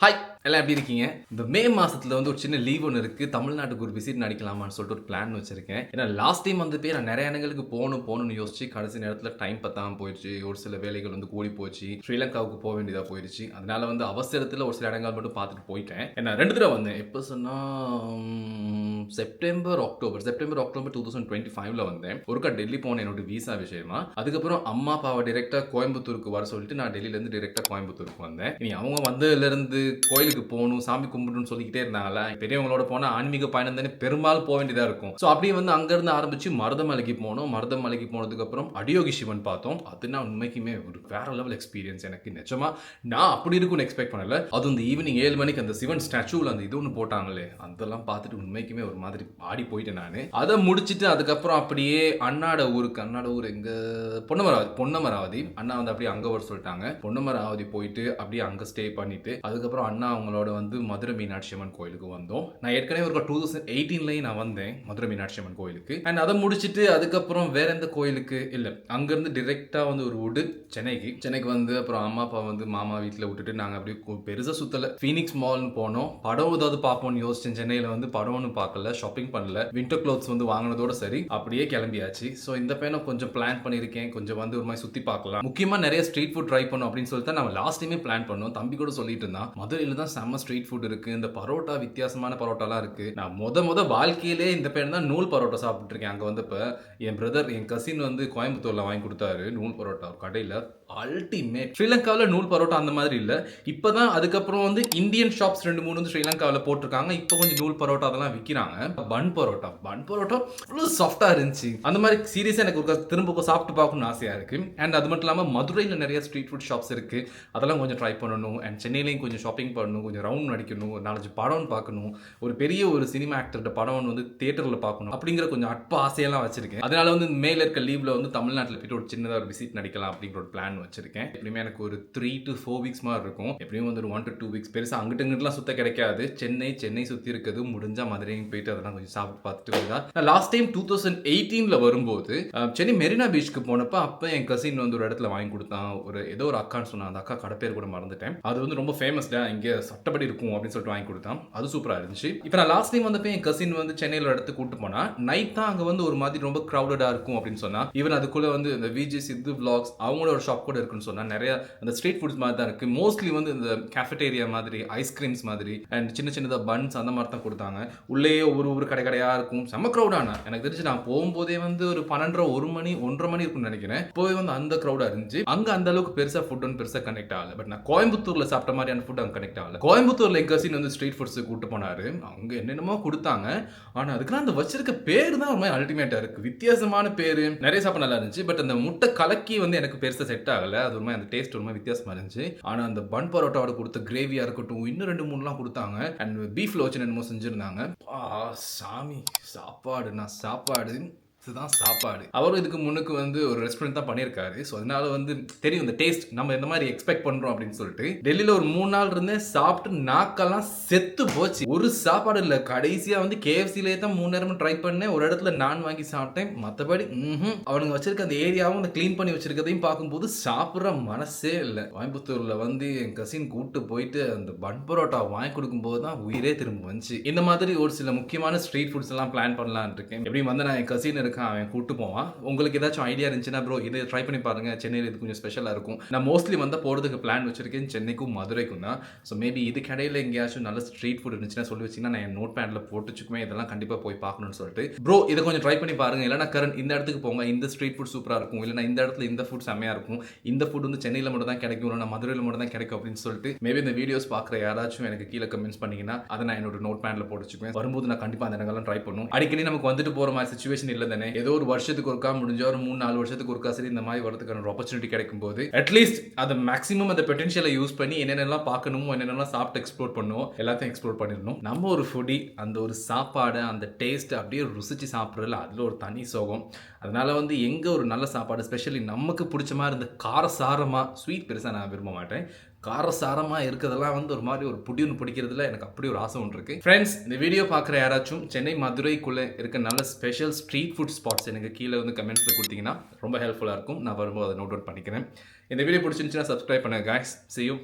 Hi எல்லாம் எப்படி இருக்கீங்க? இந்த மே மாசத்துல ஒரு சின்ன லீவ் ஒன்று இருக்கு. தமிழ்நாட்டுக்கு ஒரு விசிட் அடிக்கலாமான்னு சொல்லிட்டு ஒரு பிளான் வச்சிருக்கேன். ஏன்னா லாஸ்ட் டைம் நான் நிறைய இடங்களுக்கு போகணும்னு யோசிச்சு கடைசி நேரத்துல டைம் பத்தாம போயிடுச்சு. ஒரு சில வேலைகள் கூடி போச்சு. ஸ்ரீலங்காவுக்கு போக வேண்டியதா போயிடுச்சு. அதனால அவசரத்துல ஒரு சில இடங்கள் மட்டும் பார்த்துட்டு போயிட்டேன். ஏன்னா 2 தடவை வந்தேன். எப்போ சொன்னா செப்டம்பர் அக்டோபர் 2025ல வந்தேன். ஒருக்கா டெல்லி போனேன் என்னோட விசா விஷயமா. அதுக்கப்புறம் அம்மா அப்பாவை டைரக்டா கோயம்புத்தூருக்கு வர சொல்லிட்டு நான் டெல்லியில இருந்து டைரக்டா கோயம்புத்தூருக்கு வந்தேன். இனி அவங்க வந்ததுல இருந்து கோயிலுக்கு போகணும், சாமி கும்பிடணும்னு சொல்லிக்கிட்டே இருந்தாங்களா. பெரியவங்களோட போனா ஆன்மீக பயணம் தானே பெரும்பாலும் போக வேண்டியதா இருக்கும். ஸோ அப்படியே அங்க இருந்து ஆரம்பிச்சு மருதமலைக்கு போனோம். மருதமலைக்கு போனதுக்கு அப்புறம் அடியோகி சிவன் பார்த்தோம். அதுனா உண்மைக்குமே ஒரு வேற லெவல் எக்ஸ்பீரியன்ஸ். எனக்கு நிஜமா நான் அப்படி இருக்கும்னு எக்ஸ்பெக்ட் பண்ணல. அது இந்த ஈவினிங் 7 மணிக்கு அந்த சிவன் ஸ்டாச்சுவில் அந்த இது ஒன்று போட்டாங்களே, அதெல்லாம் பார்த்துட்டு உண்மைக்குமே ஒரு மாதிரி ஆடி போயிட்டேன் நான். அதை முடிச்சுட்டு அதுக்கப்புறம் அப்படியே அண்ணாட ஊர் எங்க பொன்னமராவதி அண்ணா அப்படியே அங்க வர சொல்லிட்டாங்க. பொன்னமராவதி போயிட்டு அப்படியே அங்க ஸ்டே பண்ணிட்டு அதுக்கப்புறம் அண்ணா அவங்களோட மதுரை மீனாட்சி அம்மன் கோயிலுக்கு வந்தோம். நான் ஏற்கனவே ஒரு 2018 நான் வந்தேன் மதுரை மீனாட்சி அம்மன் கோயிலுக்கு. அண்ட் அதை முடிச்சுட்டு அதுக்கப்புறம் வேற எந்த கோயிலுக்கு இல்ல, அங்கிருந்து டிரெக்டா ஒரு ஊடு சென்னைக்கு அப்புறம் அம்மா அப்பா மாமா வீட்டில் விட்டுட்டு நாங்கள் அப்படியே பெருசாக சுத்தல. ஃபீனிக்ஸ் மால்னு போனோம். படம் ஏதாவது பார்ப்போம்னு யோசிச்சேன். சென்னையில் படம்னு பார்க்கல, ஷாப்பிங் பண்ணல. வின்டர் க்ளோத்ஸ் வாங்கினதோட சரி அப்படியே கிளம்பியாச்சு. ஸோ இந்த பையனும் கொஞ்சம் பிளான் பண்ணியிருக்கேன். கொஞ்சம் ஒரு மாதிரி சுற்றி பார்க்கலாம், முக்கியமாக நிறைய ஸ்ட்ரீட் ஃபுட் ட்ரை பண்ணும் அப்படின்னு சொல்லிட்டு நம்ம லாஸ்ட் டைமே பிளான் பண்ணோம். தம்பி கூட சொல்லிட்டு இருந்தான் மதுரையில் தான் செம்ம ஸ்ட்ரீட் ஃபுட் இருக்கு, இந்த பரோட்டா வித்தியாசமான பரோட்டாலாம் இருக்கு. நான் முத வாழ்க்கையிலே இந்த பேர் தான் நூல் பரோட்டா சாப்பிட்டு இருக்கேன். அங்கே இப்போ என் பிரதர் என் கசின் கோயம்புத்தூர்ல வாங்கி கொடுத்தாரு நூல் பரோட்டா ஒரு கடையில். அல்டிமேட். ஸ்ரீலங்காவில் நூல் பரோட்டா அந்த மாதிரி இல்லை. இப்போதான் அதுக்கப்புறம் இந்தியன் ஷாப்ஸ் 2-3 ஸ்ரீலங்காவில் போட்டிருக்காங்க. இப்போ கொஞ்சம் நூல் பரோட்டா அதெல்லாம் விற்கிறாங்க. பன் பரோட்டா ஃபுல்லு சாஃப்டா இருந்துச்சு. அந்த மாதிரி சீரியஸாக எனக்கு ஒரு திரும்ப சாப்பிட்டு பார்க்கணும்னு ஆசையா இருக்கு. அண்ட் அது மட்டும் இல்லாமல் மதுரையில் நிறைய ஸ்ட்ரீட் ஃபுட் ஷாப்ஸ் இருக்கு, அதெல்லாம் கொஞ்சம் ட்ரை பண்ணணும். அண்ட் சென்னையிலையும் கொஞ்சம் ஷாப்பிங் பண்ணணும், கொஞ்சம் ரவுண்ட் நடிக்கணும், ஒரு 4-5 படம் பார்க்கணும், ஒரு பெரிய ஒரு சினிமா ஆக்டர்கிட்ட படம் தியேட்டரில் பார்க்கணும் அப்படிங்கிற கொஞ்சம் ஆசையெல்லாம் வச்சிருக்கேன். அதனால மேல இருக்க லீவ்ல தமிழ்நாட்டில் போயிட்டு ஒரு சின்னதாக ஒரு விசிட் நடிக்கலாம் அப்படிங்கிற ஒரு பிளான் வச்சிருக்கேன். எப்படியுமே எனக்கு ஒரு 3 to 4 வீக்ஸ் மாதிரி இருக்கும். எப்படியும் ஒரு 1 to 2 வீக்ஸ். பெருசாக அங்கிட்டுலாம் சுத்த கிடைக்காது. சென்னை சுற்றி இருக்கிறது முடிஞ்சா மதுரையும் போயிட்டு அதெல்லாம் கொஞ்சம் சாப்பிட்டு பார்த்துட்டு வந்தா. நான் லாஸ்ட் டைம் 2018ல வரும்போது சென்னை மெரினா பீச்சுக்கு போனப்ப அப்போ என் கசின் ஒரு இடத்துல வாங்கி கொடுத்தான். ஏதோ ஒரு அக்கான்னு சொன்னான். அந்த அக்கா கடை பேர் கூட மறந்துட்டேன். அது ரொம்ப ஃபேமஸ்டா இங்கே சட்டப்படி இருக்கும் அப்படின்னு சொல்லிட்டு வாங்கி கொடுத்தான். அது சூப்பராக இருந்துச்சு. இப்போ நான் லாஸ்ட் டைம் வந்தப்போ என் கசின் சென்னையில் ஒரு இடத்துக்கு கூட்டு போனா நைட் தான் அங்கே ஒரு மாதிரி ரொம்ப க்ரௌடடா இருக்கும் அப்படின்னு சொன்னா. ஈவன் அதுக்குள்ள இந்த விஜி சித்து vlogs அவங்களோட ஒரு ஷாப் கூட இருக்குன்னு சொன்னா. நிறைய அந்த ஸ்ட்ரீட் ஃபுட்ஸ் மாதிரி தான் இருக்கு. மோஸ்ட்லி இந்த கேஃபெட்டேரியா மாதிரி ஐஸ்கிரீம்ஸ் மாதிரி அண்ட் சின்னதா பன்ஸ் அந்த மாதிரி தான் கொடுத்தாங்க. உள்ளே ஒரு கடையா இருக்கும். செம்ம க்ரௌடான. எனக்கு தெரிஞ்சு நான் போகும்போதே ஒரு 12 1 மணி 1:30 மணி இருக்கும்னு நினைக்கிறேன். போய் அந்த க்ரௌடா இருந்துச்சு. அங்க அந்த அளவுக்கு பெருசா ஃபுட் பெருசா கனெக்ட் ஆகல. பட் நான் கோயம்புத்தூர்ல சாப்பிட்ட மாதிரியான ஃபுட் அங்க கனெக்ட் ஆகல. கோயம்புத்தூர்ல என் கசின் ஸ்ட்ரீட் ஃபுட்ஸ் கூட்டு போனாரு. அங்க என்னென்னமோ கொடுத்தாங்க. ஆனா அதுக்கெல்லாம் அந்த வச்சிருக்க பேர் தான் ரொம்ப அல்டிமேட்டா இருக்கு. வித்தியாசமான பேரு. நிறைய சாப்பிட நல்லா இருந்துச்சு. பட் அந்த முட்டை கலக்கி எனக்கு பெருசா செட் ஆகல. அது ஒரு மாதிரி அந்த டேஸ்ட் ஒரு மாதிரி வித்தியாசமா இருந்துச்சு. ஆனா அந்த பன் பரோட்டாவோட கொடுத்த கிரேவியா இருக்கட்டும், இன்னும் 2-3 கொடுத்தாங்க. அண்ட் பீஃப்ல வச்சு என்னமோ செஞ்சிருந்தாங்க. சாமி சாப்பாடு இதுதான் சாப்பாடு. அவரும் இதுக்கு முன்னுக்கு ஒரு ரெஸ்டாரண்ட் தான் பண்ணியிருக்காரு. ஸோ அதனால தெரியும் இந்த டேஸ்ட் நம்ம எந்த மாதிரி எக்ஸ்பெக்ட் பண்றோம் அப்படின்னு சொல்லிட்டு. டெல்லியில ஒரு 3 நாள் இருந்தேன். சாப்பிட்டு நாக்கெல்லாம் செத்து போச்சு. ஒரு சாப்பாடு இல்லை. கடைசியா கேஎஃப்சிலே தான் 3 நேரமும் ட்ரை பண்ணேன். ஒரு இடத்துல நான் வாங்கி சாப்பிட்டேன். மற்றபடி அவனுங்க வச்சிருக்க அந்த ஏரியாவும் கிளீன் பண்ணி வச்சிருக்கதையும் பார்க்கும்போது சாப்பிட்ற மனசே இல்லை. கோயம்புத்தூர்ல என் கசின் கூட்டு போயிட்டு அந்த பன் பரோட்டா வாங்கி கொடுக்கும்போது தான் உயிரே திரும்ப வந்துச்சு. இந்த மாதிரி ஒரு சில முக்கியமான ஸ்ட்ரீட் ஃபுட்ஸ் எல்லாம் பிளான் பண்ணலான்னு இருக்கேன். எப்படி நான் என் கசின் அவன் கூட்டு போவான். உங்களுக்கு ஏதாச்சும் ஐடியா இருந்துச்சுன்னா ப்ரோ இதை ட்ரை பண்ணி பாருங்க. சென்னையில் இது கொஞ்சம் ஸ்பெஷலாக இருக்கும். நான் மோஸ்ட்லி போகிறதுக்கு பிளான் வச்சிருக்கேன் சென்னைக்கும் மதுரைக்கும் தான். ஸோ மேபி இது கடையில் எங்கேயாச்சும் நல்ல ஸ்ட்ரீட் ஃபுட் இருந்துச்சுன்னா சொல்லி வச்சிங்கன்னா நான் என் நோட் பேடில் போட்டுச்சுக்குமே இதெல்லாம் கண்டிப்பாக போய் பார்க்கணும்னு சொல்லிட்டு. ப்ரோ இதை கொஞ்சம் ட்ரை பண்ணி பாருங்க. இல்லைனா கரண்ட் இந்த இடத்துக்கு போங்க, இந்த ஸ்ட்ரீட் ஃபுட் சூப்பராக இருக்கும், இல்லைனா இந்த இடத்துல இந்த ஃபுட் செம்மையாக இருக்கும், இந்த ஃபுட் சென்னையில் மட்டும் தான் கிடைக்கும், இல்லைனா மதுரையில் மட்டும் தான் கிடைக்கும் அப்படின்னு சொல்லிட்டு மேபி இந்த வீடியோஸ் பார்க்குற யாராச்சும் எனக்கு கீழே கமெண்ட்ஸ் பண்ணீங்கன்னா அதை நான் என்னோட நோட் பேடில் போட்டுச்சுக்குவேன். வரும்போது நான் கண்டிப்பாக அந்த இடங்கள்லாம் ட்ரை பண்ணும். அடிக்கடி நமக்கு போகிற மாதிரி சுச்சுவேஷன் இல்லை தானே. ஏதோ ஒரு வருஷத்துக்கு ஒருக்கா முடிஞ்ச ஒரு 3-4 வருஷத்துக்கு ஒருக்கா சரி இந்த மாதிரி வரதுக்கான ஒரு ஆப்பர்ச்சுனிட்டி கிடைக்கும் போது அட்லீஸ்ட் அதை மேக்ஸிமம் அந்த பொட்டன்ஷியலை யூஸ் பண்ணி என்னென்னலாம் பார்க்கணுமோ என்னென்னலாம் சாப்பிட்டு எக்ஸ்ப்ளோர் பண்ணுவோம் எல்லாத்தையும் எக்ஸ்ப்ளோர் பண்ணிடணும். நம்ம ஒரு ஃபுடி அந்த ஒரு சாப்பாடு அந்த டேஸ்ட் அப்படியே ருசிச்சு சாப்பிட்றதுல அதில் ஒரு தனி சோகம். அதனால எங்கே ஒரு நல்ல சாப்பாடு ஸ்பெஷலி நமக்கு பிடிச்ச மாதிரி இந்த காரசாரமாக ஸ்வீட் பெருசாக நான் விரும்ப மாட்டேன். காரசாரமாக இருக்கிறதெல்லாம் ஒரு மாதிரி ஒரு புடின்னு பிடிக்கிறதுல எனக்கு அப்படி ஒரு ஆசை ஒன்று இருக்குது. ஃப்ரெண்ட்ஸ் இந்த வீடியோ பார்க்குற யாராச்சும் சென்னை மதுரைக்குள்ளே இருக்க நல்ல ஸ்பெஷல் ஸ்ட்ரீட் ஃபுட் ஸ்பாட்ஸ் எனக்கு கீழே கமெண்ட்ஸில் கொடுத்தீங்கன்னா ரொம்ப ஹெல்ப்ஃபுல்லாக இருக்கும். நான் வரும்போது அதை நோட் அவுட் பண்ணிக்கிறேன். இந்த வீடியோ பிடிச்சிருந்துச்சுன்னா சப்ஸ்கிரைப் பண்ணுங்க guys. See you.